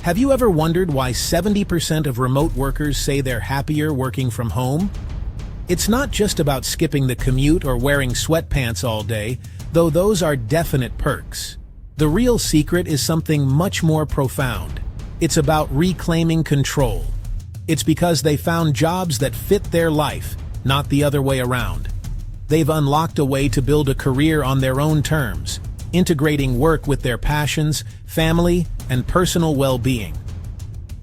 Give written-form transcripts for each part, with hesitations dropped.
Have you ever wondered why 70% of remote workers say they're happier working from home? It's not just about skipping the commute or wearing sweatpants all day, though those are definite perks. The real secret is something much more profound. It's about reclaiming control. It's because they found jobs that fit their life, not the other way around. They've unlocked a way to build a career on their own terms, integrating work with their passions, family, and personal well-being.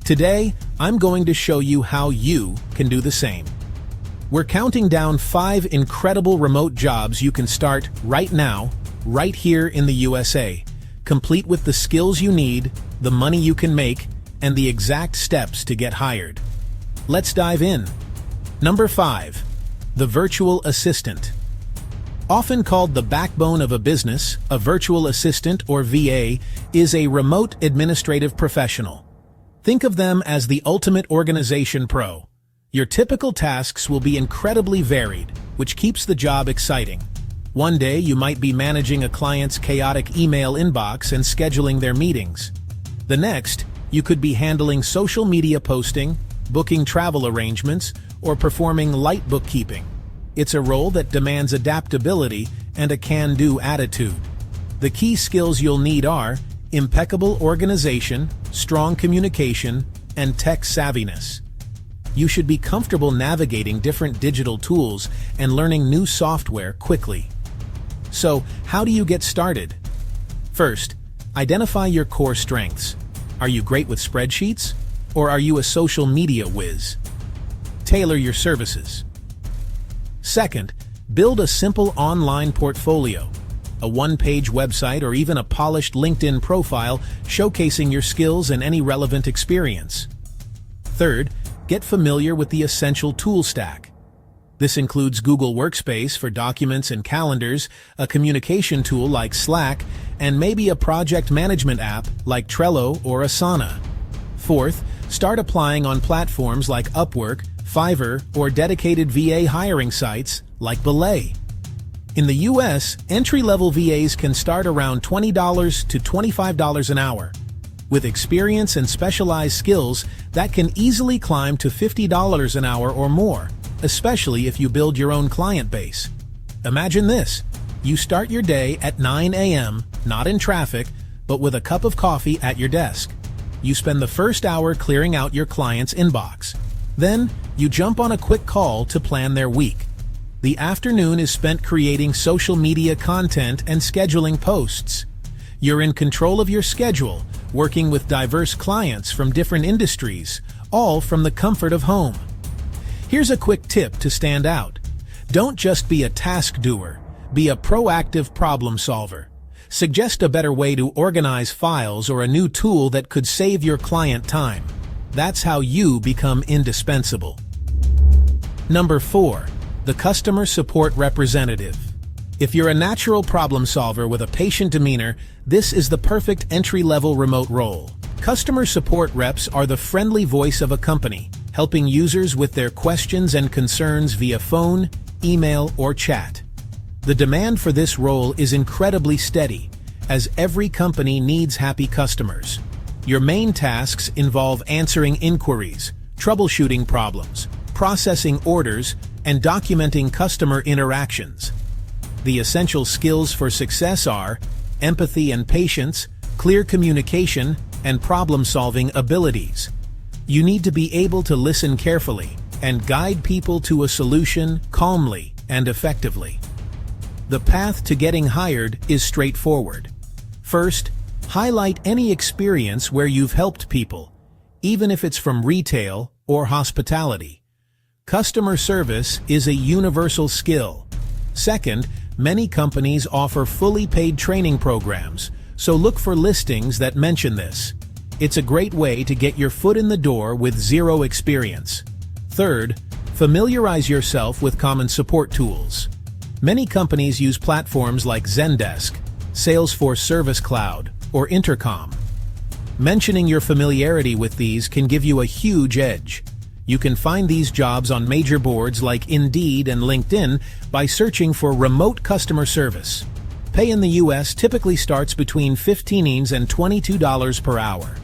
Today, I'm going to show you how you can do the same. We're counting down 5 incredible remote jobs you can start right now, right here in the USA, complete with the skills you need, the money you can make, and the exact steps to get hired. Let's dive in. Number 5. The virtual assistant. Often called the backbone of a business, a virtual assistant, or VA, is a remote administrative professional. Think of them as the ultimate organization pro. Your typical tasks will be incredibly varied, which keeps the job exciting. One day you might be managing a client's chaotic email inbox and scheduling their meetings. The next, you could be handling social media posting, booking travel arrangements, or performing light bookkeeping. It's a role that demands adaptability and a can-do attitude. The key skills you'll need are impeccable organization, strong communication, and tech savviness. You should be comfortable navigating different digital tools and learning new software quickly. So, how do you get started? First, identify your core strengths. Are you great with spreadsheets? Or are you a social media whiz? Tailor your services. Second, build a simple online portfolio. A one-page website or even a polished LinkedIn profile showcasing your skills and any relevant experience. Third, get familiar with the essential tool stack. This includes Google Workspace for documents and calendars, a communication tool like Slack, and maybe a project management app like Trello or Asana. Fourth, start applying on platforms like Upwork, Fiverr, or dedicated VA hiring sites like Belay. In the US, entry-level VAs can start around $20 to $25 an hour. With experience and specialized skills, that can easily climb to $50 an hour or more, especially if you build your own client base. Imagine this. You start your day at 9 a.m., not in traffic, but with a cup of coffee at your desk. You spend the first hour clearing out your client's inbox. Then, you jump on a quick call to plan their week. The afternoon is spent creating social media content and scheduling posts. You're in control of your schedule, working with diverse clients from different industries, all from the comfort of home. Here's a quick tip to stand out. Don't just be a task doer, be a proactive problem solver. Suggest a better way to organize files or a new tool that could save your client time. That's how you become indispensable. Number 4. The customer support representative. If you're a natural problem solver with a patient demeanor, this is the perfect entry-level remote role. Customer support reps are the friendly voice of a company, helping users with their questions and concerns via phone, email, or chat. The demand for this role is incredibly steady, as every company needs happy customers. Your main tasks involve answering inquiries, troubleshooting problems, processing orders, and documenting customer interactions. The essential skills for success are empathy and patience, clear communication, and problem-solving abilities. You need to be able to listen carefully and guide people to a solution calmly and effectively. The path to getting hired is straightforward. First, highlight any experience where you've helped people, even if it's from retail or hospitality. Customer service is a universal skill. Second, many companies offer fully paid training programs, so look for listings that mention this. It's a great way to get your foot in the door with zero experience. Third, familiarize yourself with common support tools. Many companies use platforms like Zendesk, Salesforce Service Cloud, or Intercom. Mentioning your familiarity with these can give you a huge edge. You can find these jobs on major boards like Indeed and LinkedIn by searching for remote customer service. Pay in the US typically starts between $15 and $22 per hour.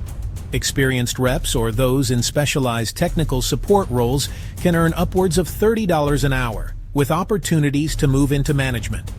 Experienced reps or those in specialized technical support roles can earn upwards of $30 an hour, with opportunities to move into management.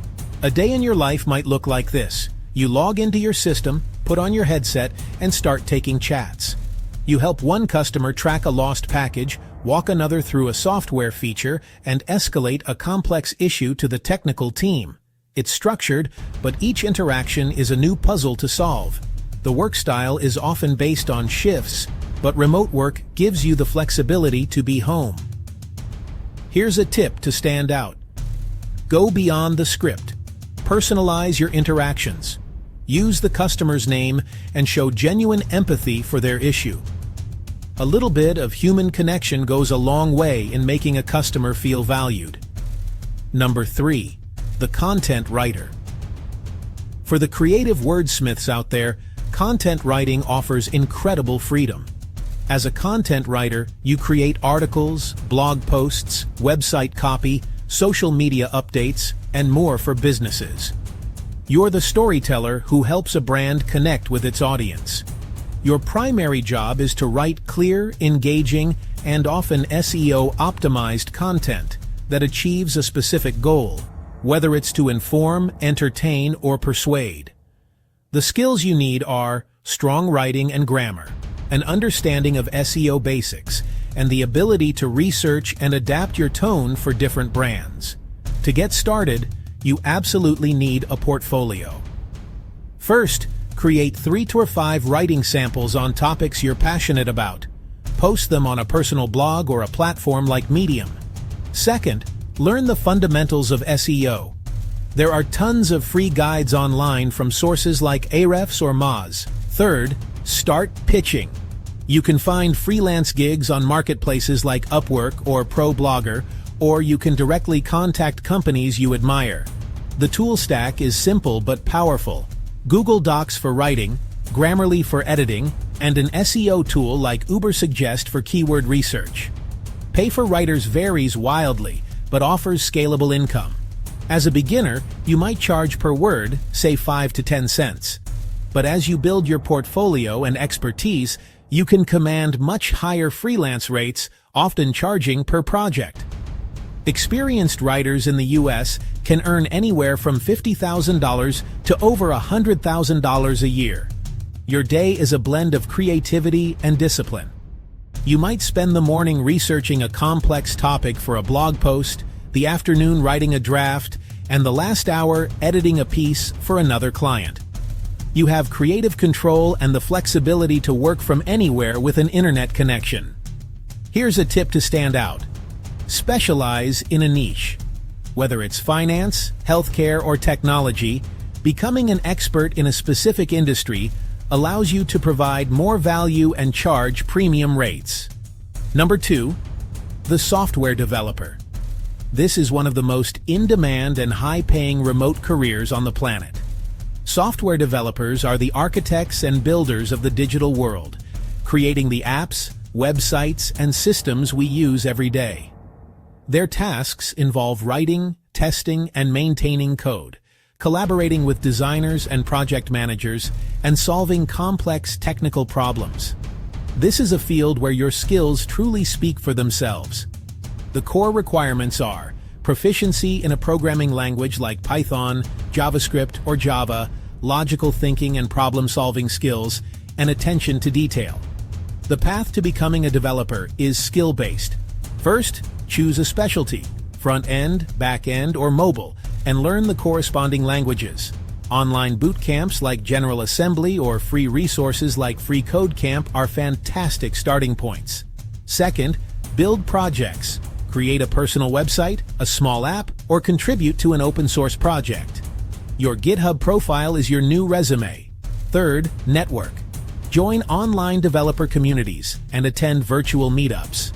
A day in your life might look like this. You log into your system, put on your headset, and start taking chats. You help one customer track a lost package, walk another through a software feature, and escalate a complex issue to the technical team. It's structured, but each interaction is a new puzzle to solve. The work style is often based on shifts, but remote work gives you the flexibility to be home. Here's a tip to stand out. Go beyond the script. Personalize your interactions. Use the customer's name and show genuine empathy for their issue. A little bit of human connection goes a long way in making a customer feel valued. Number 3. The content writer. For the creative wordsmiths out there, content writing offers incredible freedom. As a content writer, you create articles, blog posts, website copy, social media updates, and more for businesses. You're the storyteller who helps a brand connect with its audience. Your primary job is to write clear, engaging, and often SEO-optimized content that achieves a specific goal, whether it's to inform, entertain, or persuade. The skills you need are strong writing and grammar, an understanding of SEO basics, and the ability to research and adapt your tone for different brands. To get started, you absolutely need a portfolio. First, create 3 to 5 writing samples on topics you're passionate about. Post them on a personal blog or a platform like Medium. Second, learn the fundamentals of SEO. There are tons of free guides online from sources like Ahrefs or Moz. Third, start pitching. You can find freelance gigs on marketplaces like Upwork or ProBlogger, or you can directly contact companies you admire. The tool stack is simple but powerful. Google Docs for writing, Grammarly for editing, and an SEO tool like Ubersuggest for keyword research. Pay for writers varies wildly, but offers scalable income. As a beginner, you might charge per word, say 5 to 10 cents. But as you build your portfolio and expertise, you can command much higher freelance rates, often charging per project. Experienced writers in the U.S. can earn anywhere from $50,000 to over $100,000 a year. Your day is a blend of creativity and discipline. You might spend the morning researching a complex topic for a blog post, the afternoon writing a draft, and the last hour editing a piece for another client. You have creative control and the flexibility to work from anywhere with an internet connection. Here's a tip to stand out. Specialize in a niche. Whether it's finance, healthcare, or technology, becoming an expert in a specific industry allows you to provide more value and charge premium rates. Number 2, the software developer. This is one of the most in-demand and high-paying remote careers on the planet. Software developers are the architects and builders of the digital world, creating the apps, websites, and systems we use every day. Their tasks involve writing, testing, and maintaining code, collaborating with designers and project managers, and solving complex technical problems. This is a field where your skills truly speak for themselves. The core requirements are proficiency in a programming language like Python, JavaScript, or Java, logical thinking and problem-solving skills, and attention to detail. The path to becoming a developer is skill-based. First, choose a specialty, front-end, back-end, or mobile, and learn the corresponding languages. Online boot camps like General Assembly or free resources like Free Code Camp are fantastic starting points. Second, build projects. Create a personal website, a small app, or contribute to an open-source project. Your GitHub profile is your new resume. Third, network. Join online developer communities and attend virtual meetups.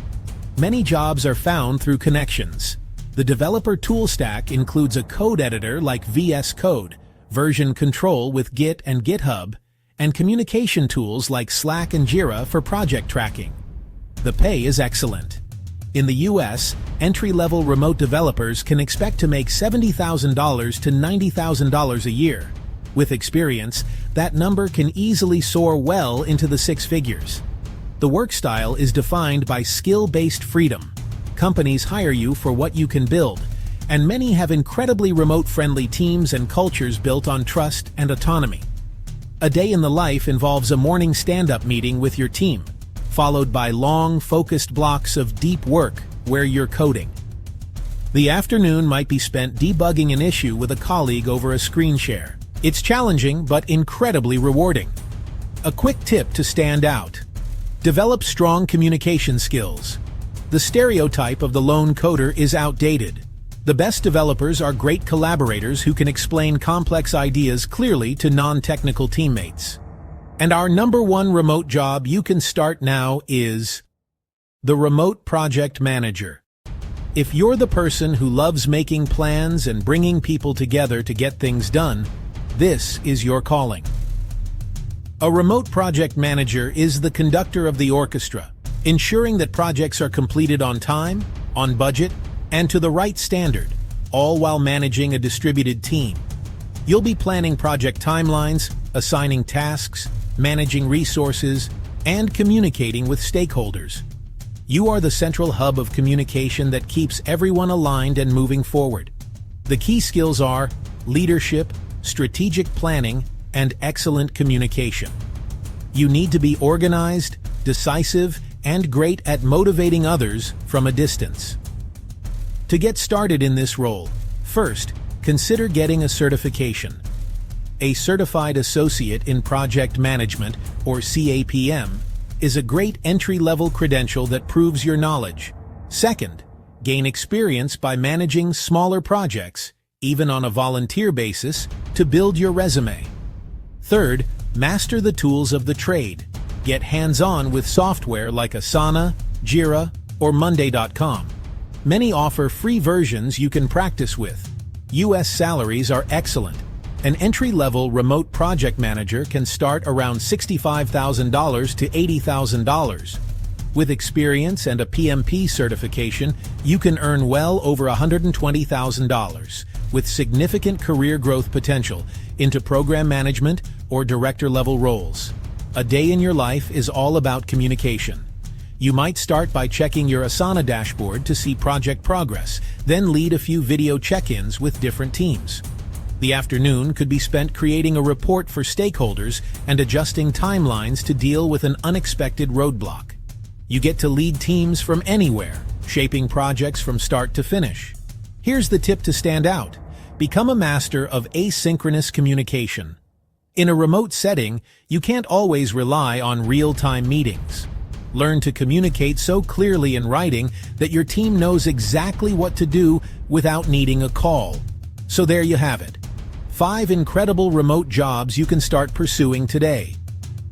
Many jobs are found through connections. The developer tool stack includes a code editor like VS Code, version control with Git and GitHub, and communication tools like Slack and Jira for project tracking. The pay is excellent. In the US, entry-level remote developers can expect to make $70,000 to $90,000 a year. With experience, that number can easily soar well into the six figures. The work style is defined by skill-based freedom. Companies hire you for what you can build, and many have incredibly remote-friendly teams and cultures built on trust and autonomy. A day in the life involves a morning stand-up meeting with your team, followed by long, focused blocks of deep work where you're coding. The afternoon might be spent debugging an issue with a colleague over a screen share. It's challenging but incredibly rewarding. A quick tip to stand out: develop strong communication skills. The stereotype of the lone coder is outdated. The best developers are great collaborators who can explain complex ideas clearly to non-technical teammates. And our #1 remote job you can start now is the Remote Project Manager. If you're the person who loves making plans and bringing people together to get things done, this is your calling. A remote project manager is the conductor of the orchestra, ensuring that projects are completed on time, on budget, and to the right standard, all while managing a distributed team. You'll be planning project timelines, assigning tasks, managing resources, and communicating with stakeholders. You are the central hub of communication that keeps everyone aligned and moving forward. The key skills are leadership, strategic planning, and excellent communication. You need to be organized, decisive, and great at motivating others from a distance. To get started in this role, first, consider getting a certification. A Certified Associate in Project Management, or CAPM, is a great entry-level credential that proves your knowledge. Second, gain experience by managing smaller projects, even on a volunteer basis, to build your resume. Third, master the tools of the trade. Get hands-on with software like Asana, Jira, or Monday.com. Many offer free versions you can practice with. US salaries are excellent. An entry-level remote project manager can start around $65,000 to $80,000. With experience and a PMP certification, you can earn well over $120,000, with significant career growth potential into program management or director-level roles. A day in your life is all about communication. You might start by checking your Asana dashboard to see project progress, then lead a few video check-ins with different teams. The afternoon could be spent creating a report for stakeholders and adjusting timelines to deal with an unexpected roadblock. You get to lead teams from anywhere, shaping projects from start to finish. Here's the tip to stand out: become a master of asynchronous communication. In a remote setting, you can't always rely on real-time meetings. Learn to communicate so clearly in writing that your team knows exactly what to do without needing a call. So there you have it. 5 incredible remote jobs you can start pursuing today.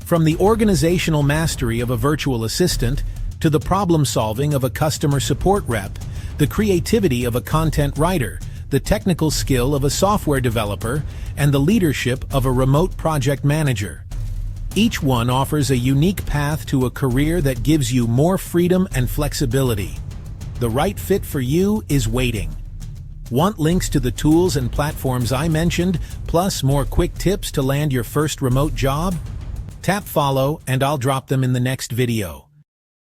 From the organizational mastery of a virtual assistant to the problem-solving of a customer support rep, the creativity of a content writer, the technical skill of a software developer, and the leadership of a remote project manager. Each one offers a unique path to a career that gives you more freedom and flexibility. The right fit for you is waiting. Want links to the tools and platforms I mentioned, plus more quick tips to land your first remote job? Tap follow and I'll drop them in the next video.